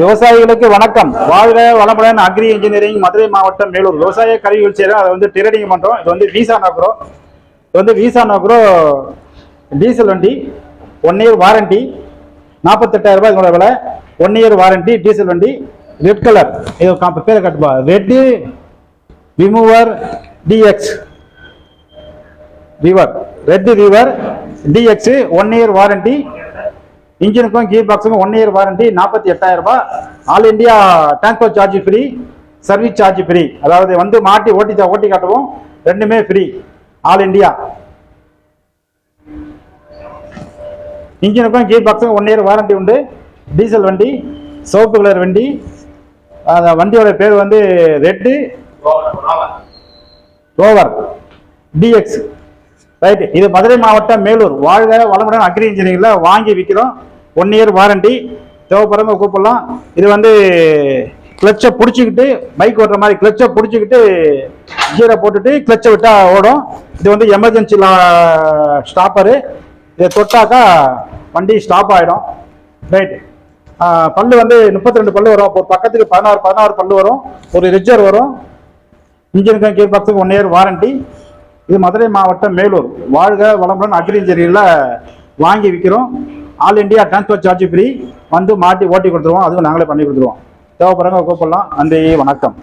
விவசாயிகளுக்கு வணக்கம். வாழ்க வளமுடன். அக்ரி இன்ஜினியரிங், மதுரை மாவட்டம், மேலூர். விவசாய கருவிகள் செய்யறோம். அதை வந்து ட்ரேடிங் பண்றோம். இது வந்து வீசா நோக்ரோ டீசல் வண்டி. 1 இயர் வாரண்டி. 48,000 ரூபாய் இதோட விலை. 1 இயர் வாரண்டி டீசல் வண்டி. Red colour. இது பேரை கட்டுப்பா. Red remover DX river. Red river DX. 1 year warranty. இன்ஜினுக்கும் கீர் பாக்ஸுக்கும் 1 இயர் வாரண்டி. 48,000 ரூபாய். All India transport charge free, service charge free. அதாவது வந்து மாட்டி ஓட்டி காட்டுவோம். ரெண்டுமே ஃப்ரீ, ஆல் இண்டியா. இன்ஜினுக்கும் கீர் பாக்ஸுக்கும் 1 இயர் வாரண்டி உண்டு. டீசல் வண்டி, சிவப்பு கலர் வண்டி. வண்டியோட பேர் வந்து ரெட் ரோவர் டிஎக்ஸ். ரைட். இது மதுரை மாவட்டம், மேலூர். வாழ்க வளமுடன் அக்ரி இன்ஜினியரிங்ல வாங்கி விற்கிறோம். 1 இயர் வாரண்டி. தேவைப்படுறவங்க கூப்பிடலாம். இது வந்து கிளச்சை பிடிச்சிக்கிட்டு, பைக் ஓட்டுற மாதிரி கிளச்சை பிடிச்சிக்கிட்டு கீரை போட்டுட்டு கிளச்சை விட்டா ஓடும். இது வந்து எமர்ஜென்சி ஸ்டாப்பரு. இதை தொட்டாக்கா வண்டி ஸ்டாப் ஆகிடும். ரைட். பல்லு வந்து 32 பல்லு வரும். ஒரு பக்கத்துக்கு 16 பல்லு வரும். ஒரு ரிஜர் வரும். இன்ஜினுக்கும் கீர் பாக்ஸுக்கு 1 இயர் வாரண்டி. இது மதுரை மாவட்டம், மேலூர். வாழ்க வளமுடன் அக்ரி இன்ஜினியரிங்ல வாங்கி விற்கிறோம். All India transport charge free. வந்து மாட்டி ஓட்டி கொடுத்துருவோம். அதுவும் நாங்களே பண்ணி கொடுத்துருவோம். தேவைப்படுறவங்க கூப்பிடலாம். நன்றி, வணக்கம்.